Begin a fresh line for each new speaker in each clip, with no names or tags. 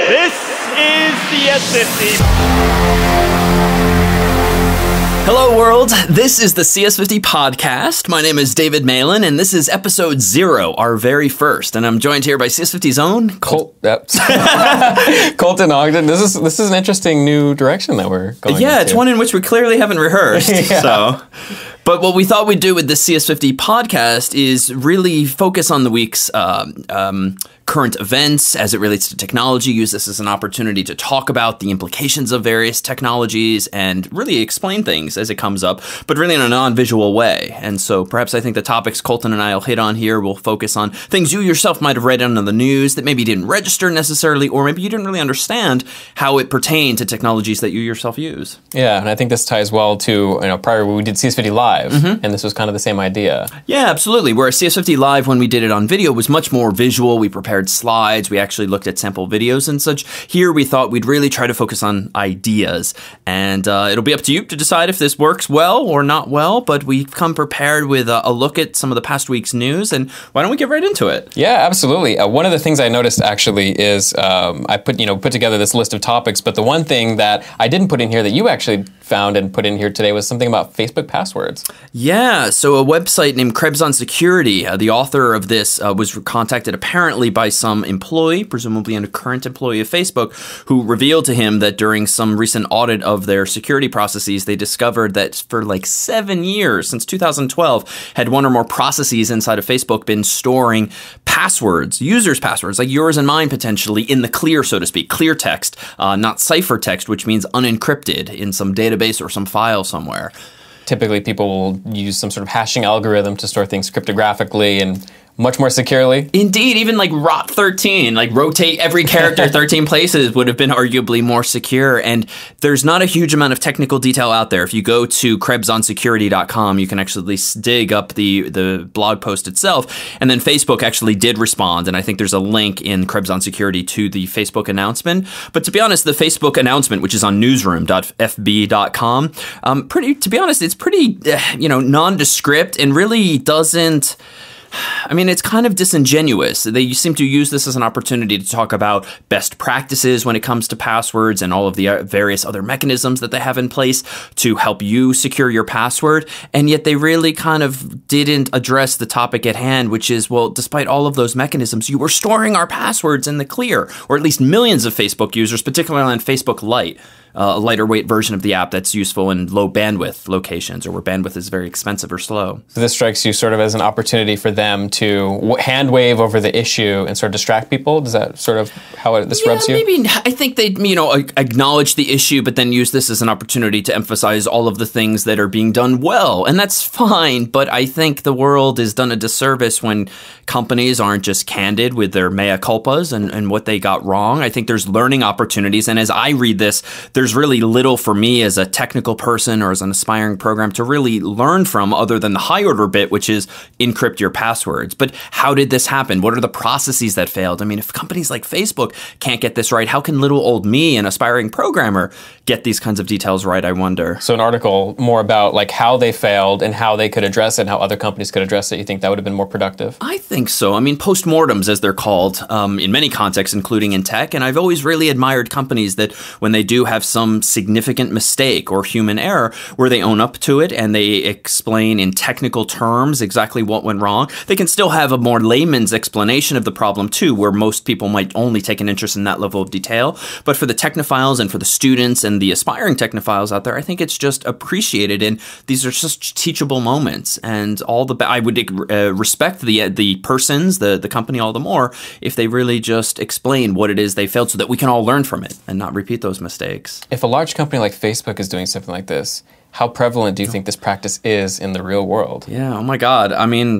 This is CS50.
Hello, world. This is the CS50 Podcast. My name is David Malan, and this is episode 0, our very first. And I'm joined here by CS50's own
Colton Ogden. This is an interesting new direction that we're going
Yeah,
into.
it's one in which we clearly haven't rehearsed. But what we thought we'd do with the CS50 Podcast is really focus on the week's current events as it relates to technology, use this as an opportunity to talk about the implications of various technologies and really explain things as it comes up, but really in a non-visual way. And so perhaps I think the topics Colton and I will hit on here will focus on things you yourself might have read on the news that maybe didn't register necessarily, or maybe you didn't really understand how it pertained to technologies that you yourself use.
Yeah, and I think this ties well to, prior we did CS50 Live, and this was kind of the same idea.
Yeah, absolutely. Whereas CS50 Live, when we did it on video, was much more visual. We prepared slides. We actually looked at sample videos and such. Here, we thought we'd really try to focus on ideas. And it'll be up to you to decide if this works well or not well, but we've come prepared with a look at some of the past week's news. And why don't we get right into it?
Yeah, absolutely. One of the things I noticed actually is I put together this list of topics, but the one thing that I didn't put in here that you actually found and put in here today was something about Facebook passwords.
Yeah, so a website named Krebs on Security, the author of this was contacted apparently by some employee, presumably a current employee of Facebook, who revealed to him that during some recent audit of their security processes, they discovered that for like 7 years, since 2012, had one or more processes inside of Facebook been storing passwords, users' passwords, like yours and mine potentially, in the clear, so to speak, clear text, not ciphertext, which means unencrypted in some database or some file somewhere.
Typically, people will use some sort of hashing algorithm to store things cryptographically and much more securely.
Indeed, even like rot 13, like rotate every character 13 places would have been arguably more secure. And there's not a huge amount of technical detail out there. If you go to KrebsOnSecurity.com, you can actually dig up the blog post itself. And then Facebook actually did respond. And I think there's a link in Krebs on Security to the Facebook announcement. But to be honest, the Facebook announcement, which is on newsroom.fb.com, to be honest, it's pretty, nondescript and really doesn't... it's kind of disingenuous. They seem to use this as an opportunity to talk about best practices when it comes to passwords and all of the various other mechanisms that they have in place to help you secure your password. And yet they really kind of didn't address the topic at hand, which is, well, despite all of those mechanisms, you were storing our passwords in the clear, or at least millions of Facebook users, particularly on Facebook Lite. A lighter weight version of the app that's useful in low bandwidth locations or where bandwidth is very expensive or slow.
So this strikes you sort of as an opportunity for them to hand wave over the issue and sort of distract people? Is that sort of how this rubs you?
Maybe. I think they, acknowledge the issue, but then use this as an opportunity to emphasize all of the things that are being done well. And that's fine, but I think the world is done a disservice when companies aren't just candid with their mea culpas and what they got wrong. I think there's learning opportunities. And as I read this, there's really little for me as a technical person or as an aspiring program to really learn from other than the high order bit, which is encrypt your passwords. But how did this happen? What are the processes that failed? If companies like Facebook can't get this right, how can little old me, an aspiring programmer, get these kinds of details right, I wonder?
So an article more about like how they failed and how they could address it and how other companies could address it. You think that would have been more productive?
I think so. Postmortems, as they're called, in many contexts, including in tech. And I've always really admired companies that when they do have some significant mistake or human error where they own up to it and they explain in technical terms exactly what went wrong. They can still have a more layman's explanation of the problem too, where most people might only take an interest in that level of detail. But for the technophiles and for the students and the aspiring technophiles out there, I think it's just appreciated. And these are such teachable moments. And I would respect the persons, the company all the more if they really just explain what it is they failed so that we can all learn from it and not repeat those mistakes.
If a large company like Facebook is doing something like this, how prevalent do you think this practice is in the real world?
Yeah, oh my God.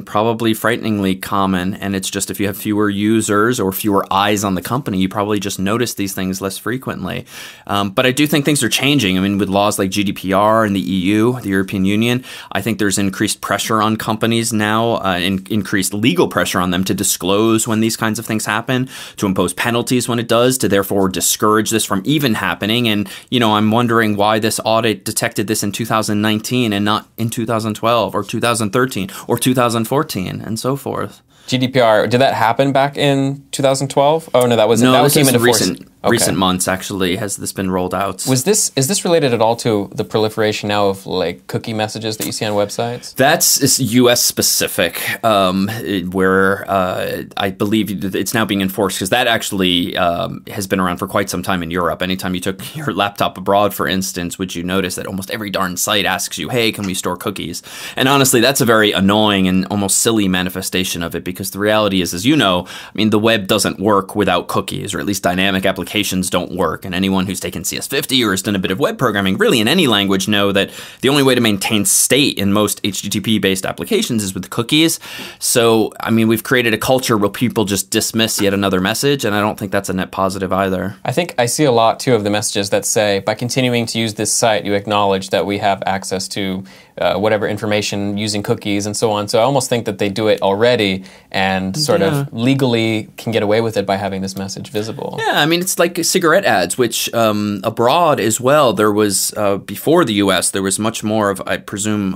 Probably frighteningly common. And it's just if you have fewer users or fewer eyes on the company, you probably just notice these things less frequently. But I do think things are changing. With laws like GDPR in the EU, the European Union, I think there's increased pressure on companies now, increased legal pressure on them to disclose when these kinds of things happen, to impose penalties when it does, to therefore discourage this from even happening. And, I'm wondering why this audit detected this in 2019 and not in 2012 or 2013 or 2014 and so forth.
GDPR, did that happen back in 2012? Oh, no, that came into force.
Recent. recent months, actually, has this been rolled out.
Is this related at all to the proliferation now of like cookie messages that you see on websites?
That's U.S. specific, where I believe it's now being enforced, because that actually has been around for quite some time in Europe. Anytime you took your laptop abroad, for instance, would you notice that almost every darn site asks you, hey, can we store cookies? And honestly, that's a very annoying and almost silly manifestation of it, because the reality is, as you know, I mean, the web doesn't work without cookies, or at least dynamic applications don't work. And anyone who's taken CS50 or has done a bit of web programming, really in any language, know that the only way to maintain state in most HTTP-based applications is with cookies. So, I mean, we've created a culture where people just dismiss yet another message, and I don't think that's a net positive either.
I think I see a lot, too, of the messages that say, by continuing to use this site, you acknowledge that we have access to whatever information using cookies and so on. So I almost think that they do it already and sort of legally can get away with it by having this message visible.
Yeah, I mean, it's like cigarette ads, which abroad as well, there was, before the U.S., there was much more of, I presume,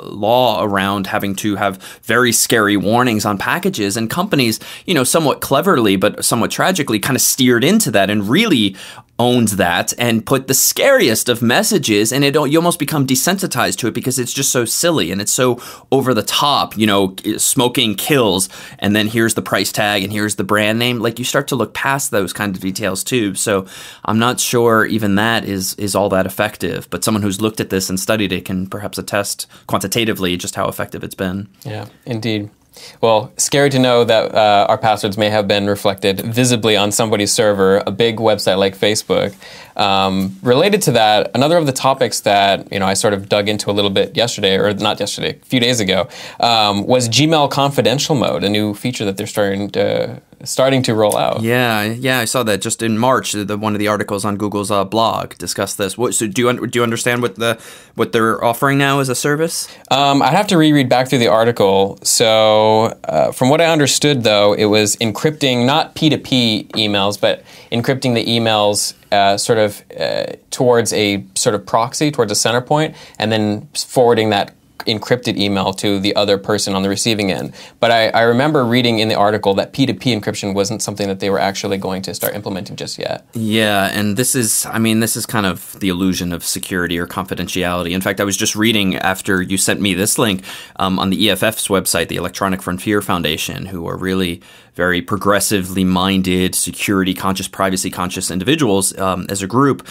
law around having to have very scary warnings on packages. And companies, somewhat cleverly, but somewhat tragically, kind of steered into that and really owned that and put the scariest of messages, and you almost become desensitized to it because it's just so silly and it's so over the top, smoking kills, and then here's the price tag and here's the brand name. Like, you start to look past those kind of details too. So I'm not sure even that is all that effective, but someone who's looked at this and studied it can perhaps attest quantitatively just how effective it's been.
Yeah, indeed. Well, scary to know that our passwords may have been reflected visibly on somebody's server, a big website like Facebook. Related to that, another of the topics that I sort of dug into a little bit yesterday, or not yesterday, a few days ago, was Gmail Confidential Mode, a new feature that they're starting to roll out.
Yeah, I saw that just in March. One of the articles on Google's blog discussed this. So do you understand what they're offering now as a service?
I'd have to reread back through the article. So from what I understood, though, it was encrypting not P2P emails, but encrypting the emails towards a sort of proxy, towards a center point, and then forwarding that encrypted email to the other person on the receiving end. But I remember reading in the article that P2P encryption wasn't something that they were actually going to start implementing just yet. Yeah,
and this is kind of the illusion of security or confidentiality. In fact, I was just reading after you sent me this link on the EFF's website, the Electronic Frontier Foundation, who are really very progressively minded, security-conscious, privacy-conscious individuals as a group.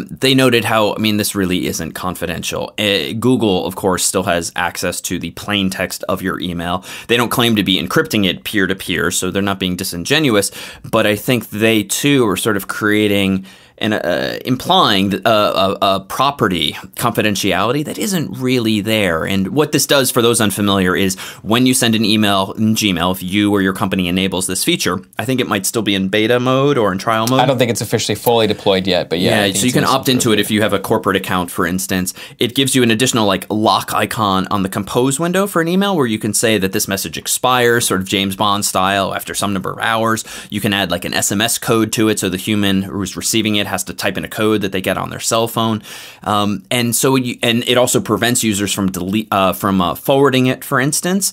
They noted how, this really isn't confidential. Google, of course, still has access to the plain text of your email. They don't claim to be encrypting it peer-to-peer, so they're not being disingenuous. But I think they, too, are sort of creating and implying a property confidentiality that isn't really there. And what this does, for those unfamiliar, is when you send an email in Gmail, if you or your company enables this feature, I think it might still be in beta mode or in trial mode.
I don't think it's officially fully deployed yet, but yeah.
So you can opt into it if you have a corporate account, for instance. It gives you an additional lock icon on the compose window for an email where you can say that this message expires, sort of James Bond style, after some number of hours. You can add an SMS code to it, so the human who's receiving it has to type in a code that they get on their cell phone, and it also prevents users from forwarding it, for instance,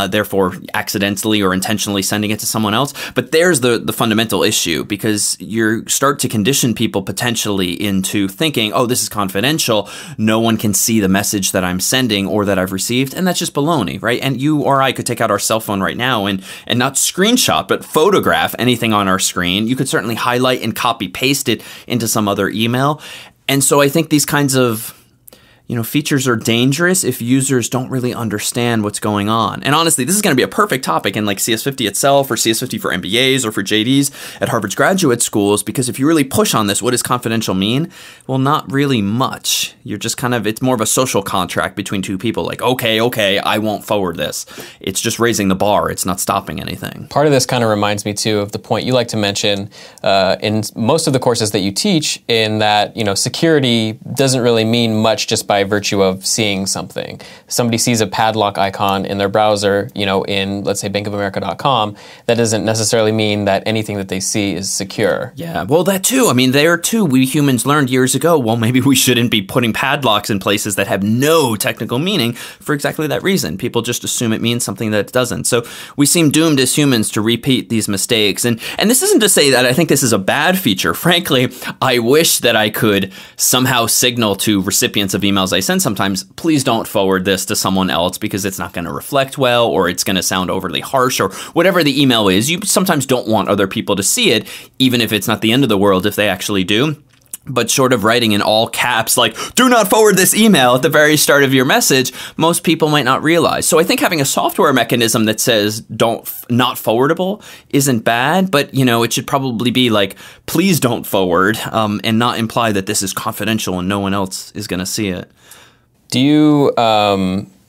therefore accidentally or intentionally sending it to someone else. But there's the fundamental issue, because you start to condition people potentially into thinking, oh, this is confidential, no one can see the message that I'm sending or that I've received, and that's just baloney, right? And you or I could take out our cell phone right now and not screenshot, but photograph anything on our screen. You could certainly highlight and copy paste it into some other email. And so I think these kinds of features are dangerous if users don't really understand what's going on. And honestly, this is going to be a perfect topic in CS50 itself, or CS50 for MBAs or for JDs at Harvard's graduate schools, because if you really push on this, what does confidential mean? Well, not really much. You're just it's more of a social contract between two people. Okay, I won't forward this. It's just raising the bar. It's not stopping anything.
Part of this kind of reminds me too of the point you like to mention in most of the courses that you teach, in that, security doesn't really mean much just by by virtue of seeing something. Somebody sees a padlock icon in their browser, in, let's say, bankofamerica.com, that doesn't necessarily mean that anything that they see is secure.
Yeah, well, that too. I mean, there too, we humans learned years ago, well, maybe we shouldn't be putting padlocks in places that have no technical meaning for exactly that reason. People just assume it means something that it doesn't. So we seem doomed as humans to repeat these mistakes. And this isn't to say that I think this is a bad feature. Frankly, I wish that I could somehow signal to recipients of emails I send sometimes, please don't forward this to someone else because it's not going to reflect well, or it's going to sound overly harsh, or whatever the email is. You sometimes don't want other people to see it, even if it's not the end of the world if they actually do. But short of writing in all caps, like, do not forward this email at the very start of your message, most people might not realize. So I think having a software mechanism that says not forwardable isn't bad, but, it should probably be like, please don't forward, and not imply that this is confidential and no one else is going to see it.
Do you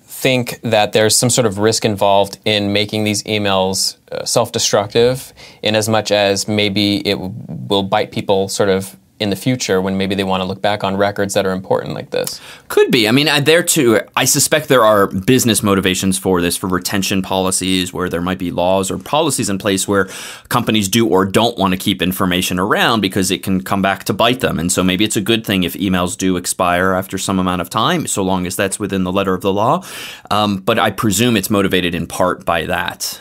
think that there's some sort of risk involved in making these emails self-destructive, in as much as maybe it will bite people sort of in the future when maybe they want to look back on records that are important like this?
Could be. I mean, there too, I suspect there are business motivations for this, for retention policies, where there might be laws or policies in place where companies do or don't want to keep information around because it can come back to bite them. And so maybe it's a good thing if emails do expire after some amount of time, so long as that's within the letter of the law. But I presume it's motivated in part by that.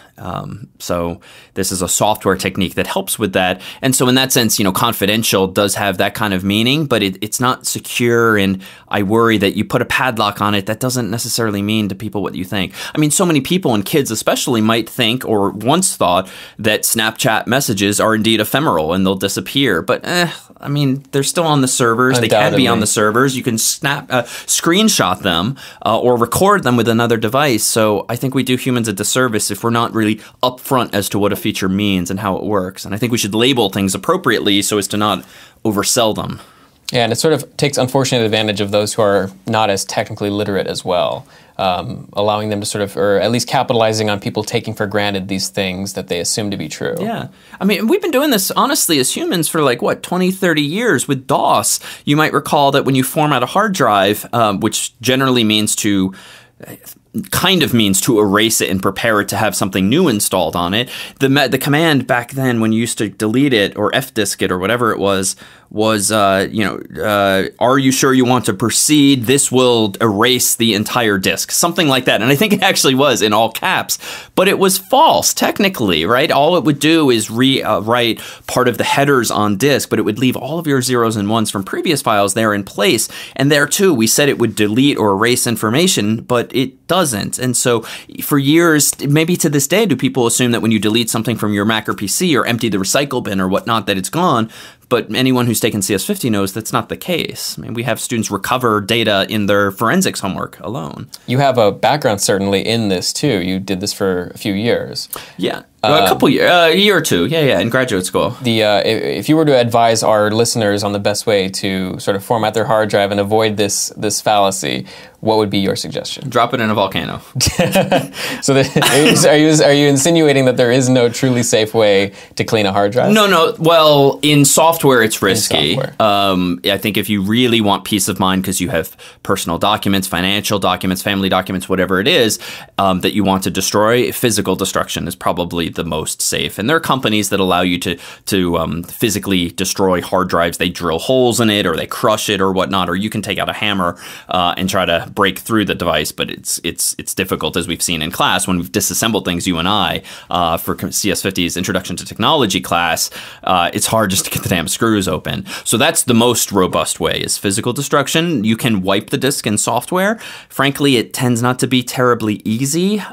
So this is a software technique that helps with that. And so in that sense, confidential does have that kind of meaning, but it's not secure. And I worry that you put a padlock on it, that doesn't necessarily mean to people what you think. I mean, so many people, and kids especially, might think, or once thought, that Snapchat messages are indeed ephemeral and they'll disappear. But I mean, they're still on the servers. They can be on the servers. You can screenshot them or record them with another device. So I think we do humans a disservice if we're not really upfront as to what a feature means and how it works. And I think we should label things appropriately so as to not oversell them.
Yeah, and it sort of takes unfortunate advantage of those who are not as technically literate as well, allowing them to sort of, or at least capitalizing on people taking for granted these things that they assume to be true.
Yeah. I mean, we've been doing this, honestly, as humans for 20, 30 years with DOS. You might recall that when you format a hard drive, which generally means to erase it and prepare it to have something new installed on it. The command back then when you used to delete it or fdisk it or whatever it was are you sure you want to proceed? This will erase the entire disk. Something like that. And I think it actually was in all caps. But it was false, technically, right? All it would do is rewrite part of the headers on disk, but it would leave all of your zeros and ones from previous files there in place. And there, too, we said it would delete or erase information, but it doesn't. And so for years, maybe to this day, do people assume that when you delete something from your Mac or PC or empty the recycle bin or whatnot, that it's gone? But anyone who's taken CS50 knows that's not the case. I mean, we have students recover data in their forensics homework alone.
You have a background certainly in this too. You did this for a few years.
Yeah. A couple years, a year or two, in graduate school.
If you were to advise our listeners on the best way to sort of format their hard drive and avoid this fallacy, what would be your suggestion?
Drop it in a volcano.
So are you insinuating that there is no truly safe way to clean a hard drive?
No. Well, in software, it's risky.
I
think if you really want peace of mind because you have personal documents, financial documents, family documents, whatever it is, that you want to destroy, physical destruction is probably the most safe. And there are companies that allow you to physically destroy hard drives. They drill holes in it or they crush it or whatnot, or you can take out a hammer and try to break through the device. But it's difficult, as we've seen in class when we've disassembled things, you and I, for CS50's Introduction to Technology class. It's hard just to get the damn screws open. So that's the most robust way, is physical destruction. You can wipe the disk in software. Frankly, it tends not to be terribly easy.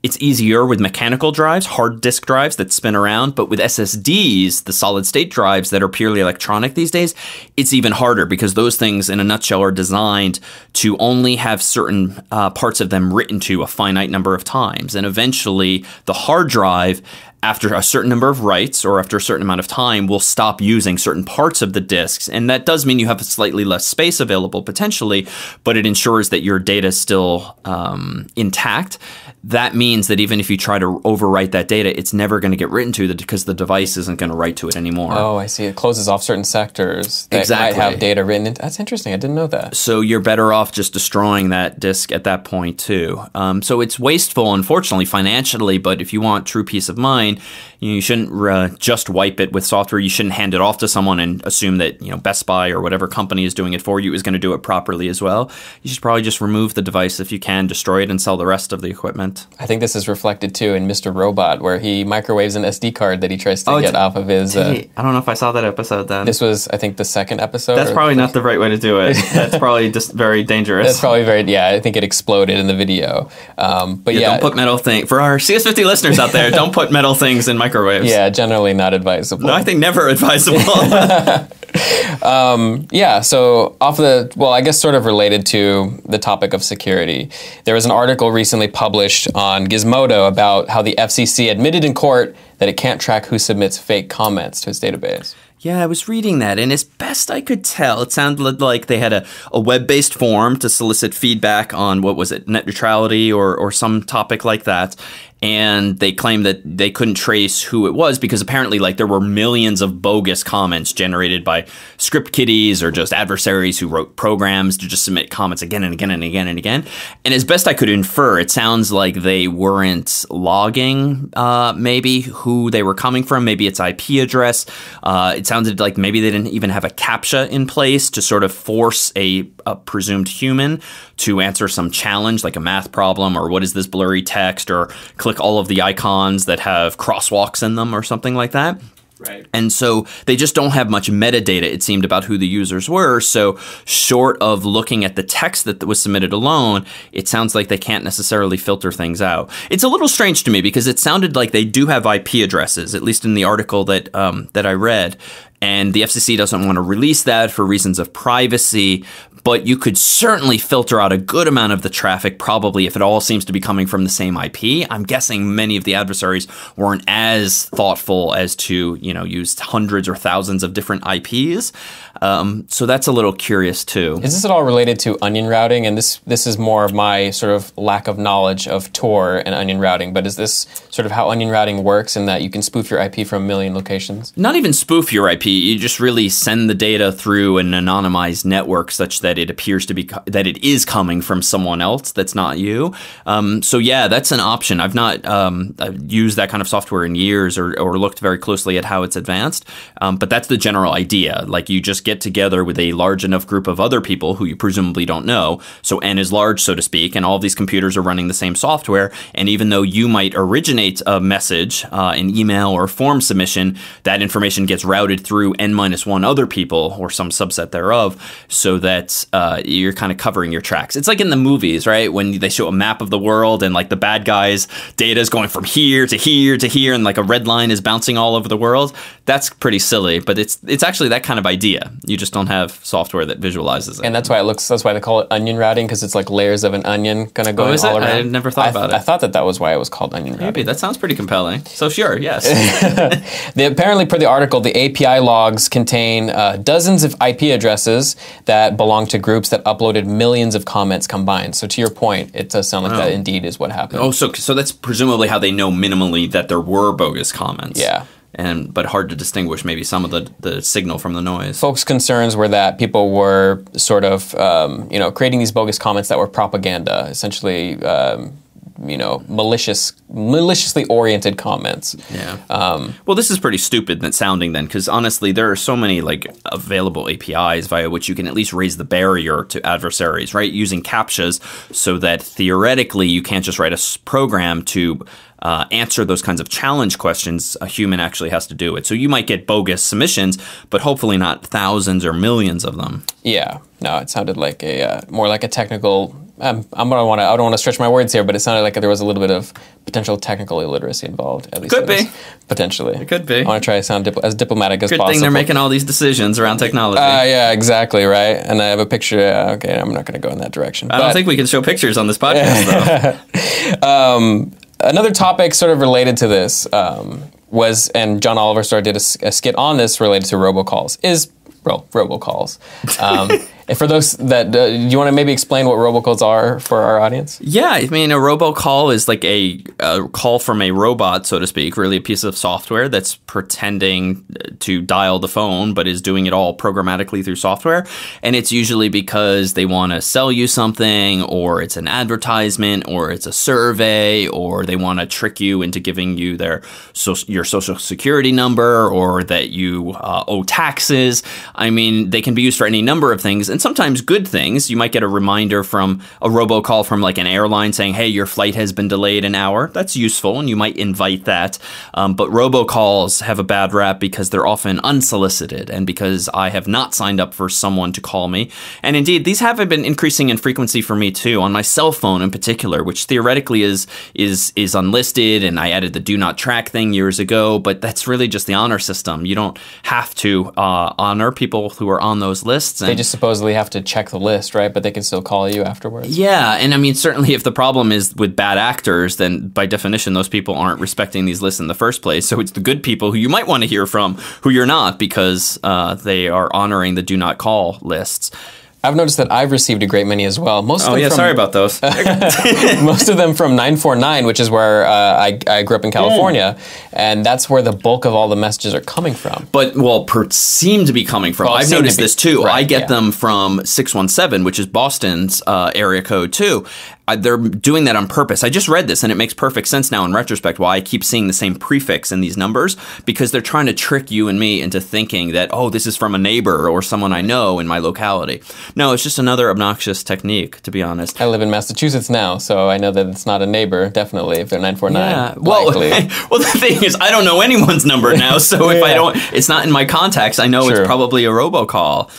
It's easier with mechanical drives, hard disk drives that spin around, but with SSDs, the solid state drives that are purely electronic these days, it's even harder because those things in a nutshell are designed to only have certain parts of them written to a finite number of times. And eventually the hard drive after a certain number of writes or after a certain amount of time, will stop using certain parts of the disks. And that does mean you have slightly less space available potentially, but it ensures that your data is still intact. That means that even if you try to overwrite that data, it's never going to get written to because the device isn't going to write to it anymore.
Oh, I see. It closes off certain sectors that might have data written in. That's interesting. I didn't know that.
So you're better off just destroying that disk at that point too. So it's wasteful, unfortunately, financially, but if you want true peace of mind, you shouldn't just wipe it with software. You shouldn't hand it off to someone and assume that Best Buy or whatever company is doing it for you is going to do it properly as well. You should probably just remove the device if you can, destroy it, and sell the rest of the equipment.
I think this is reflected too in Mr. Robot, where he microwaves an SD card that he tries to get off of his.
I don't know if I saw that episode then.
This was, I think, the second episode.
That's probably not the right way to do it. That's probably just very dangerous.
That's probably I think it exploded in the video. But
don't put metal things. For our CS50 listeners out there, don't put metal things in microwaves.
Yeah, generally not advisable.
No, I think never advisable.
So I guess sort of related to the topic of security, there was an article recently published on Gizmodo about how the FCC admitted in court that it can't track who submits fake comments to its database.
Yeah, I was reading that, and as best I could tell, it sounded like they had a web-based form to solicit feedback on, what was it, net neutrality or some topic like that. And they claimed that they couldn't trace who it was because apparently there were millions of bogus comments generated by script kiddies or just adversaries who wrote programs to just submit comments again and again and again and again. And as best I could infer, it sounds like they weren't logging maybe who they were coming from, maybe its IP address. It sounded like maybe they didn't even have a CAPTCHA in place to sort of force a presumed human to answer some challenge like a math problem or what is this blurry text or click all of the icons that have crosswalks in them or something like that.
Right.
And so they just don't have much metadata, it seemed, about who the users were. So short of looking at the text that was submitted alone, it sounds like they can't necessarily filter things out. It's a little strange to me because it sounded like they do have IP addresses, at least in the article that I read. And the FCC doesn't want to release that for reasons of privacy. But you could certainly filter out a good amount of the traffic, probably, if it all seems to be coming from the same IP. I'm guessing many of the adversaries weren't as thoughtful as to, use hundreds or thousands of different IPs. So that's a little curious, too.
Is this at all related to onion routing? And this is more of my sort of lack of knowledge of Tor and onion routing. But is this sort of how onion routing works in that you can spoof your IP from a million locations?
Not even spoof your IP. You just really send the data through an anonymized network such that it appears to be that it is coming from someone else that's not you. So yeah, that's an option. I've not used that kind of software in years or looked very closely at how it's advanced. But that's the general idea. Like you just get together with a large enough group of other people who you presumably don't know. So N is large, so to speak, and all of these computers are running the same software. And even though you might originate a message, an email or form submission, that information gets routed through N-1 other people or some subset thereof so that you're kind of covering your tracks. It's like in the movies, right? When they show a map of the world and like the bad guys' data is going from here to here to here and like a red line is bouncing all over the world. That's pretty silly, but it's actually that kind of idea. You just don't have software that visualizes it.
And that's why they call it onion routing, because it's like layers of an onion kind of going all around.
I never thought about it.
I thought that was why it was called onion routing.
Maybe. That sounds pretty compelling. So sure, yes.
Apparently, per the article, the API logs contain dozens of IP addresses that belong to groups that uploaded millions of comments combined. So to your point, it does sound like that indeed is what happened.
Oh, so that's presumably how they know minimally that there were bogus comments.
Yeah.
But hard to distinguish maybe some of the signal from the noise.
Folks' concerns were that people were sort of, creating these bogus comments that were propaganda, essentially, maliciously oriented comments.
Yeah. Well, this is pretty stupid sounding then, because honestly, there are so many available APIs via which you can at least raise the barrier to adversaries, right? Using CAPTCHAs so that theoretically you can't just write a program to answer those kinds of challenge questions. A human actually has to do it. So you might get bogus submissions, but hopefully not thousands or millions of them.
Yeah. No, it sounded like more like a technical. I don't want to stretch my words here, but it sounded like there was a little bit of potential technical illiteracy involved. At least
could be
potentially.
It could be.
I want to try to sound as diplomatic as possible.
Good thing they're making all these decisions around technology.
Yeah, exactly right. And I have a picture. Okay, I'm not going to go in that direction.
I don't think we can show pictures on this podcast, though.
another topic sort of related to this was, and John Oliver did a skit on this related to robocalls, is robocalls. And for those that, do you want to maybe explain what robocalls are for our audience?
Yeah, I mean, a robocall is like a call from a robot, so to speak, really a piece of software that's pretending to dial the phone, but is doing it all programmatically through software. And it's usually because they want to sell you something, or it's an advertisement, or it's a survey, or they want to trick you into giving you your social security number, or that you owe taxes. I mean, they can be used for any number of things. And sometimes good things. You might get a reminder from a robocall from like an airline saying, hey, your flight has been delayed an hour. That's useful, and you might invite that. But robocalls have a bad rap because they're often unsolicited, and because I have not signed up for someone to call me. And indeed, these have been increasing in frequency for me too, on my cell phone in particular, which theoretically is unlisted, and I added the do not track thing years ago, but that's really just the honor system. You don't have to honor people who are on those lists. And
they just supposedly have to check the list, right? But they can still call you afterwards.
Yeah, and I mean, certainly if the problem is with bad actors, then by definition, those people aren't respecting these lists in the first place. So it's the good people who you might want to hear from who you're not, because they are honoring the do not call lists.
I've noticed that I've received a great many as well.
Sorry about those.
Most of them from 949, which is where I grew up in California, and that's where the bulk of all the messages are coming from.
But, seem to be coming from. I've noticed this too. Right, I get them from 617, which is Boston's area code too. They're doing that on purpose. I just read this, and it makes perfect sense now in retrospect why I keep seeing the same prefix in these numbers, because they're trying to trick you and me into thinking that, oh, this is from a neighbor or someone I know in my locality. No, it's just another obnoxious technique, to be honest.
I live in Massachusetts now, so I know that it's not a neighbor, definitely, if they're 949.
Yeah. Well, the thing is, I don't know anyone's number now, so if I don't, it's not in my contacts, I know it's probably a robocall.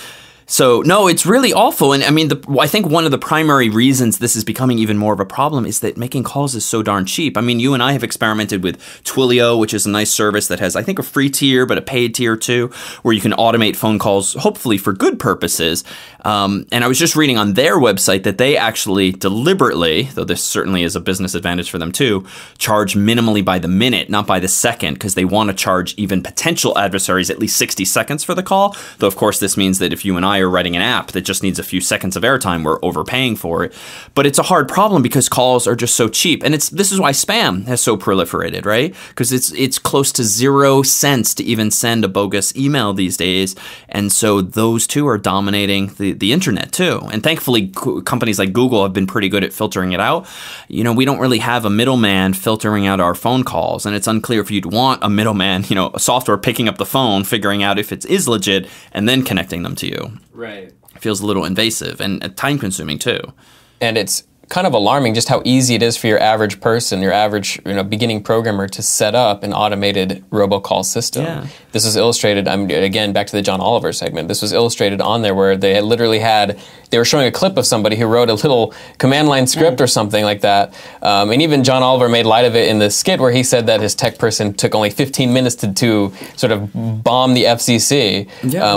So, no, it's really awful. And I mean, I think one of the primary reasons this is becoming even more of a problem is that making calls is so darn cheap. I mean, you and I have experimented with Twilio, which is a nice service that has, I think, a free tier, but a paid tier too, where you can automate phone calls, hopefully for good purposes. And I was just reading on their website that they actually deliberately, though this certainly is a business advantage for them too, charge minimally by the minute, not by the second, because they want to charge even potential adversaries at least 60 seconds for the call. Though, of course, this means that if you and I are writing an app that just needs a few seconds of airtime, we're overpaying for it. But it's a hard problem because calls are just so cheap. And this is why spam has so proliferated, right? Because it's close to 0 cents to even send a bogus email these days. And so those two are dominating the internet too. And thankfully, companies like Google have been pretty good at filtering it out. You know, we don't really have a middleman filtering out our phone calls. And it's unclear if you'd want a middleman, you know, a software picking up the phone, figuring out if it is legit, and then connecting them to you.
Right.
It feels a little invasive and time-consuming too.
And it's kind of alarming just how easy it is for your average person, your average beginning programmer to set up an automated robocall system.
Yeah.
This was illustrated, again, back to the John Oliver segment, this was illustrated on there where they were showing a clip of somebody who wrote a little command line script or something like that. And even John Oliver made light of it in the skit where he said that his tech person took only 15 minutes to sort of bomb the FCC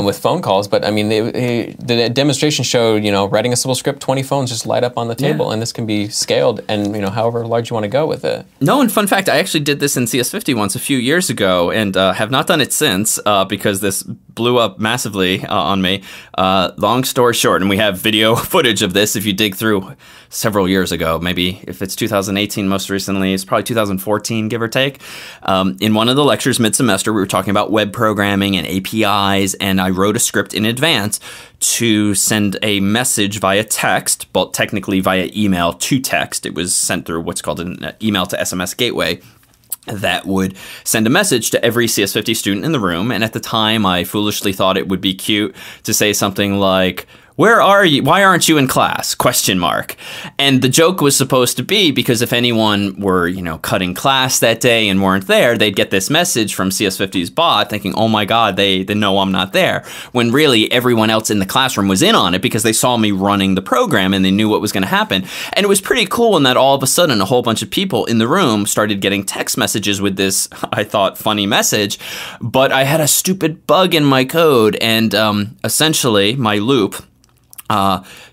with phone calls. But I mean, the demonstration showed, writing a simple script, 20 phones just light up on the table, and this can be scaled and, however large you want to go with it.
No, and fun fact, I actually did this in CS50 once a few years ago and have not done it since because this blew up massively on me. Long story short, and we have video footage of this if you dig through several years ago. Maybe if it's 2018 most recently, it's probably 2014, give or take. In one of the lectures mid-semester, we were talking about web programming and APIs, and I wrote a script in advance to send a message via text, but technically via email to text. It was sent through what's called an email to SMS gateway that would send a message to every CS50 student in the room. And at the time, I foolishly thought it would be cute to say something like, "Where are you? Why aren't you in class?" ? And the joke was supposed to be because if anyone were, cutting class that day and weren't there, they'd get this message from CS50's bot thinking, oh my God, they know I'm not there. When really everyone else in the classroom was in on it because they saw me running the program and they knew what was going to happen. And it was pretty cool in that all of a sudden a whole bunch of people in the room started getting text messages with this, I thought, funny message. But I had a stupid bug in my code and essentially my loop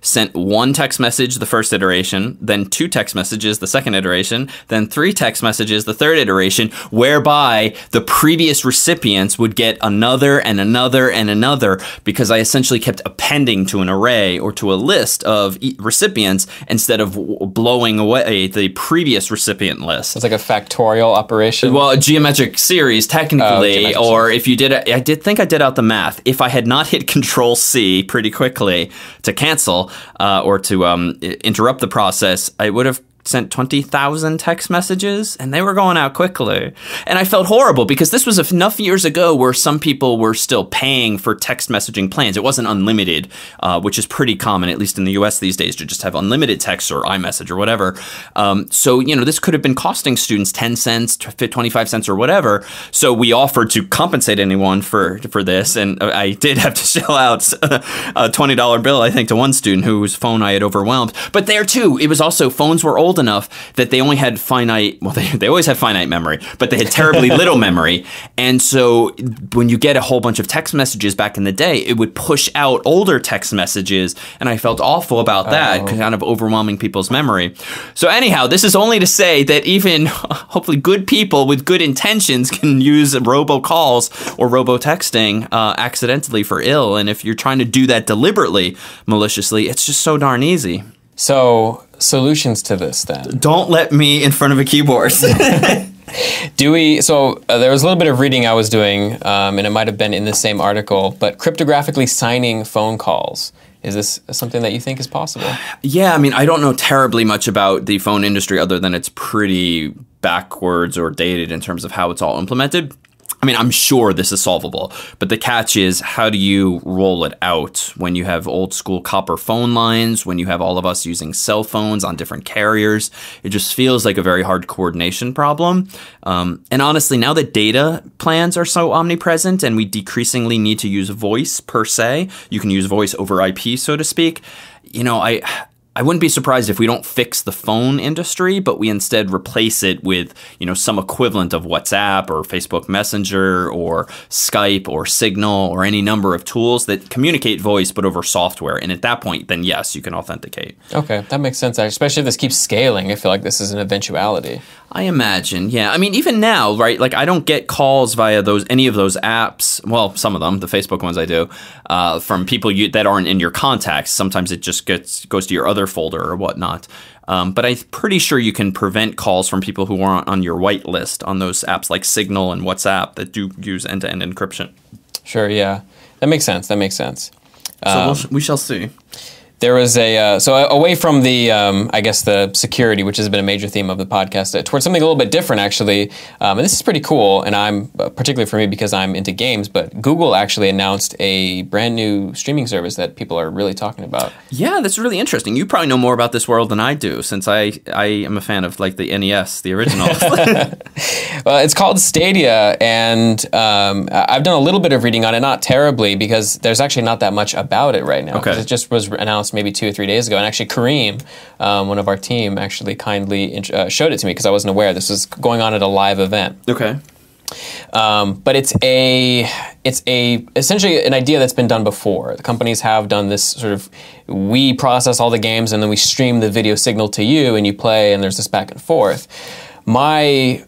sent one text message the first iteration, then 2 text messages the second iteration, then 3 text messages the third iteration, whereby the previous recipients would get another and another and another, because I essentially kept appending to an array or to a list of recipients instead of blowing away the previous recipient list.
It's like a factorial operation?
Well, a geometric series, technically, or if you did, I think I did out the math. If I had not hit Control-C pretty quickly to cancel or to interrupt the process, I would have sent 20,000 text messages, and they were going out quickly. And I felt horrible because this was enough years ago where some people were still paying for text messaging plans. It wasn't unlimited, which is pretty common, at least in the US these days, to just have unlimited text or iMessage or whatever. So, this could have been costing students 10 cents, 25 cents or whatever. So we offered to compensate anyone for this. And I did have to shell out a $20 bill, I think, to one student whose phone I had overwhelmed. But there too, it was also phones were old enough that they only had finite, well, they always had finite memory, but they had terribly little memory. And so when you get a whole bunch of text messages back in the day, it would push out older text messages. And I felt awful about that, kind of overwhelming people's memory. So anyhow, this is only to say that even hopefully good people with good intentions can use robocalls or robo-texting accidentally for ill. And if you're trying to do that deliberately, maliciously, it's just so darn easy.
So, solutions to this then?
Don't let me in front of a keyboard.
There was a little bit of reading I was doing, and it might have been in the same article, but cryptographically signing phone calls. Is this something that you think is possible?
Yeah, I don't know terribly much about the phone industry other than it's pretty backwards or dated in terms of how it's all implemented. I'm sure this is solvable, but the catch is, how do you roll it out when you have old school copper phone lines, when you have all of us using cell phones on different carriers? It just feels like a very hard coordination problem. And honestly, now that data plans are so omnipresent and we decreasingly need to use voice per se, you can use voice over IP, so to speak, I wouldn't be surprised if we don't fix the phone industry, but we instead replace it with, some equivalent of WhatsApp or Facebook Messenger or Skype or Signal or any number of tools that communicate voice but over software. And at that point, then yes, you can authenticate. Okay,
that makes sense. Especially if this keeps scaling, I feel like this is an eventuality.
I imagine, yeah. Even now, right, like I don't get calls via any of those apps. Well, some of them, the Facebook ones I do, from people that aren't in your contacts. Sometimes it just goes to your other folder or whatnot. But I'm pretty sure you can prevent calls from people who aren't on your whitelist on those apps like Signal and WhatsApp that do use end-to-end encryption.
Sure, yeah. That makes sense.
So we shall see.
There was so away from the, the security, which has been a major theme of the podcast, towards something a little bit different, actually. And this is pretty cool, and I'm, particularly for me because I'm into games, but Google actually announced a brand new streaming service that people are really talking about.
Yeah, that's really interesting. You probably know more about this world than I do, since I am a fan of, like, the NES, the original.
Well, it's called Stadia, and I've done a little bit of reading on it, not terribly, because there's actually not that much about it right now.
Okay.
It just was announced maybe 2 or 3 days ago, and actually Kareem, one of our team, actually kindly showed it to me because I wasn't aware this was going on at a live event.
Okay.
But it's essentially an idea that's been done before. The companies have done this sort of, we process all the games and then we stream the video signal to you and you play, and there's this back and forth. My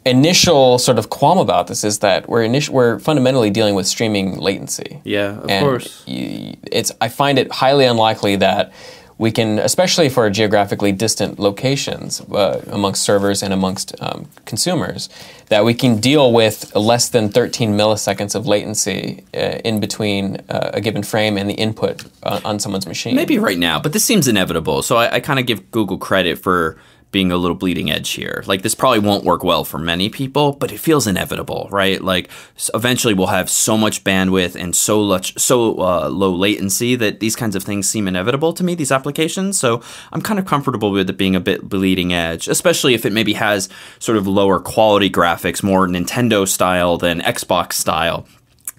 initial sort of qualm about this is that we're fundamentally dealing with streaming latency.
Yeah, of course.
I find it highly unlikely that we can, especially for geographically distant locations amongst servers and amongst consumers, that we can deal with less than 13 milliseconds of latency in between a given frame and the input on someone's machine.
Maybe right now, but this seems inevitable. So I kind of give Google credit for being a little bleeding edge here. Like, this probably won't work well for many people, but it feels inevitable, right? Like, eventually we'll have so much bandwidth and so low latency that these kinds of things seem inevitable to me, these applications. So I'm kind of comfortable with it being a bit bleeding edge, especially if it maybe has sort of lower quality graphics, more Nintendo style than Xbox style.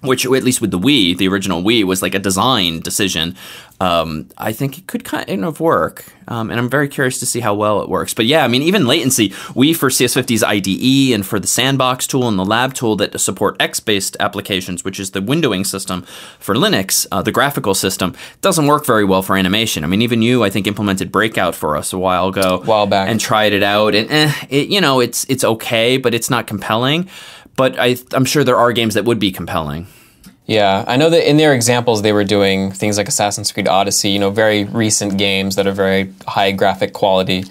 which at least with the Wii, the original Wii, was like a design decision. I think it could kind of work. And I'm very curious to see how well it works. But yeah, I mean, even latency, we for CS50's IDE and for the Sandbox tool and the Lab tool that support X-based applications, which is the windowing system for Linux, the graphical system, doesn't work very well for animation. I mean, even you, I think, implemented Breakout for us a while back. And tried it out. And it's okay, but it's not compelling. But I'm sure there are games that would be compelling.
Yeah, I know that in their examples they were doing things like Assassin's Creed Odyssey, very recent games that are very high graphic quality.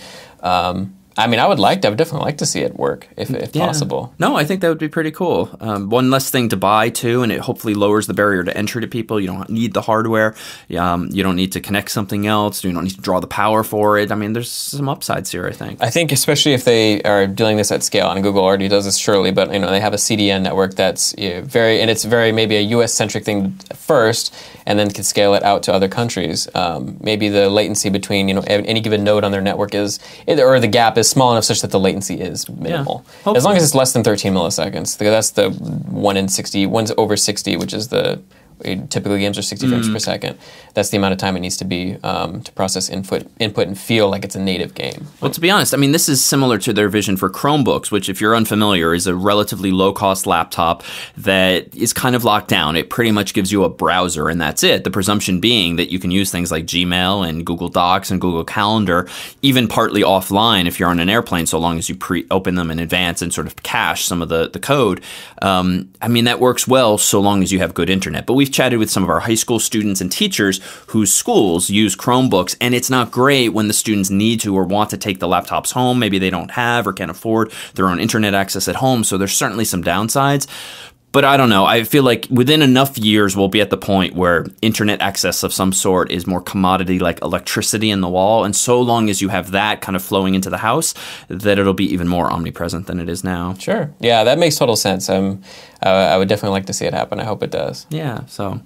I mean, I would definitely like to see it work if possible.
No, I think that would be pretty cool. One less thing to buy too, and it hopefully lowers the barrier to entry to people. You don't need the hardware. You don't need to connect something else. You don't need to draw the power for it. I mean, there's some upsides here, I think.
I think especially if they are doing this at scale, and Google already does this surely, but they have a CDN network that's it's very maybe a US-centric thing first, and then can scale it out to other countries. Maybe the latency between any given node on their network or the gap is small enough such that the latency is minimal. Yeah, as long as it's less than 13 milliseconds. That's the 1's over 60, which is typically games are 60 frames per second. That's the amount of time it needs to be to process input and feel like it's a native game.
Well, to be honest, I mean, this is similar to their vision for Chromebooks, which, if you're unfamiliar, is a relatively low-cost laptop that is kind of locked down. It pretty much gives you a browser, and that's it. The presumption being that you can use things like Gmail and Google Docs and Google Calendar, even partly offline if you're on an airplane, so long as you pre-open them in advance and sort of cache some of the code. I mean, that works well so long as you have good internet. But we've chatted with some of our high school students and teachers whose schools use Chromebooks, and it's not great when the students need to or want to take the laptops home. Maybe they don't have or can't afford their own internet access at home, so there's certainly some downsides. But I don't know. I feel like within enough years, we'll be at the point where internet access of some sort is more commodity like electricity in the wall. And so long as you have that kind of flowing into the house, that it'll be even more omnipresent than it is now.
Sure. Yeah, that makes total sense. I would definitely like to see it happen. I hope it does.
Yeah, so...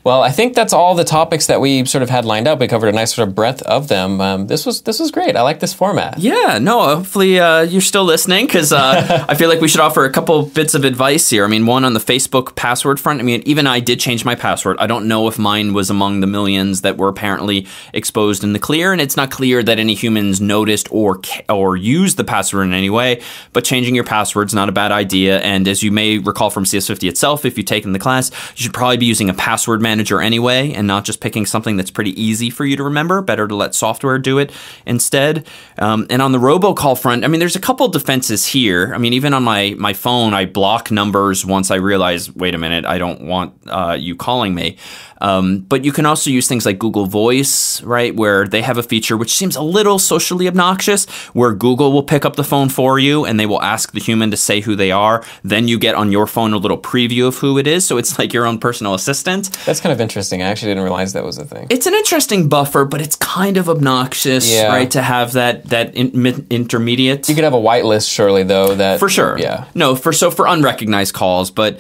Well, I think that's all the topics that we sort of had lined up. We covered a nice sort of breadth of them. This was great. I like this format.
Yeah, no, hopefully you're still listening, because I feel like we should offer a couple bits of advice here. I mean, one on the Facebook password front. I mean, even I did change my password. I don't know if mine was among the millions that were apparently exposed in the clear, and it's not clear that any humans noticed or used the password in any way, but changing your password's not a bad idea. And as you may recall from CS50 itself, if you've taken the class, you should probably be using a password manager anyway, and not just picking something that's pretty easy for you to remember. Better to let software do it instead. And on the robocall front, I mean, there's a couple defenses here. I mean, even on my phone, I block numbers once I realize, wait a minute, I don't want you calling me. But you can also use things like Google Voice, right, where they have a feature which seems a little socially obnoxious, where Google will pick up the phone for you and they will ask the human to say who they are. Then you get on your phone a little preview of who it is, so it's like your own personal assistant.
That's kind of interesting. I actually didn't realize that was a thing.
It's an interesting buffer, but it's kind of obnoxious, right, to have that intermediate.
You could have a whitelist, surely, though. That
for sure.
Yeah.
No, for unrecognized calls. But,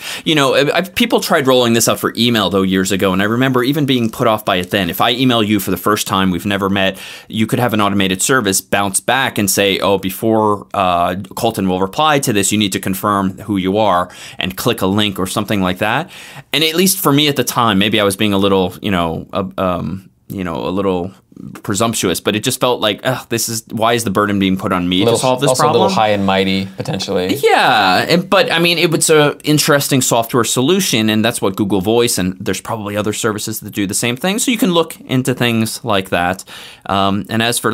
people tried rolling this out for email, though, years ago, and I remember even being put off by it then. If I email you for the first time, we've never met, you could have an automated service bounce back and say, oh, before Colton will reply to this, you need to confirm who you are and click a link or something like that. And at least for me at the time, maybe I was being a little, a little presumptuous, but it just felt like, why is the burden being put on me to solve this problem?
Also a little high and mighty, potentially.
Yeah, but I mean, it was an interesting software solution, and that's what Google Voice, and there's probably other services that do the same thing, so you can look into things like that. And as for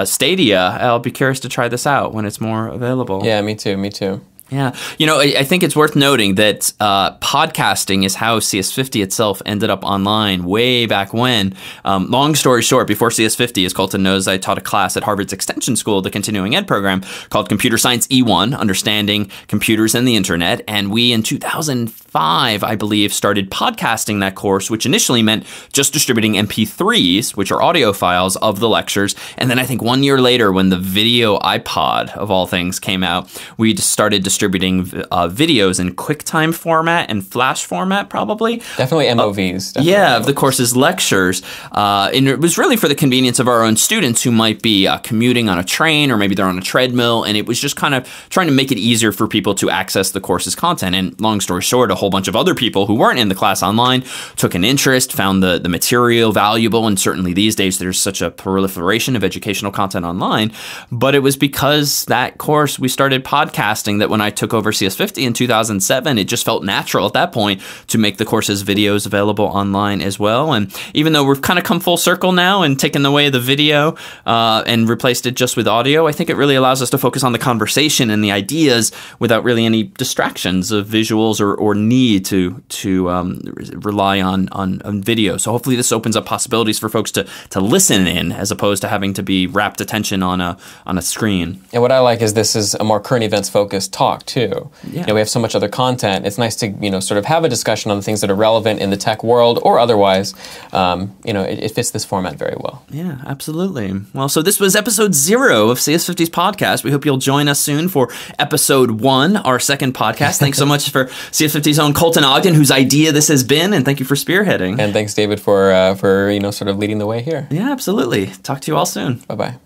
Stadia, I'll be curious to try this out when it's more available.
Yeah, me too.
Yeah. I think it's worth noting that podcasting is how CS50 itself ended up online way back when. Long story short, before CS50, as Colton knows, I taught a class at Harvard's Extension School, the continuing ed program, called Computer Science E1, Understanding Computers and the Internet. And we, in 2005, I believe, started podcasting that course, which initially meant just distributing MP3s, which are audio files of the lectures. And then I think 1 year later, when the video iPod, of all things, came out, we just started distributing distributing videos in QuickTime format and Flash format, probably.
Definitely MOVs. Definitely
yeah,
MOVs.
of the course's lectures. And it was really for the convenience of our own students who might be commuting on a train, or maybe they're on a treadmill, and it was just kind of trying to make it easier for people to access the course's content. And long story short, a whole bunch of other people who weren't in the class online took an interest, found the material valuable, and certainly these days there's such a proliferation of educational content online. But it was because that course, we started podcasting, that when I took over CS50 in 2007, it just felt natural at that point to make the course's videos available online as well. And even though we've kind of come full circle now and taken away the video and replaced it just with audio, I think it really allows us to focus on the conversation and the ideas without really any distractions of visuals or need to rely on video. So hopefully this opens up possibilities for folks to listen in, as opposed to having to be rapt attention on a screen.
And what I like is this is a more current events focused talk too.
Yeah.
You know, we have so much other content. It's nice to, you know, sort of have a discussion on the things that are relevant in the tech world or otherwise. You know, it fits this format very well.
Yeah, absolutely. Well, so this was episode 0 of CS50's podcast. We hope you'll join us soon for episode 1, our second podcast. Thanks so much for CS50's own Colton Ogden, whose idea this has been, and thank you for spearheading.
And thanks, David, for you know, sort of leading the way here.
Yeah, absolutely. Talk to you all soon.
Bye-bye.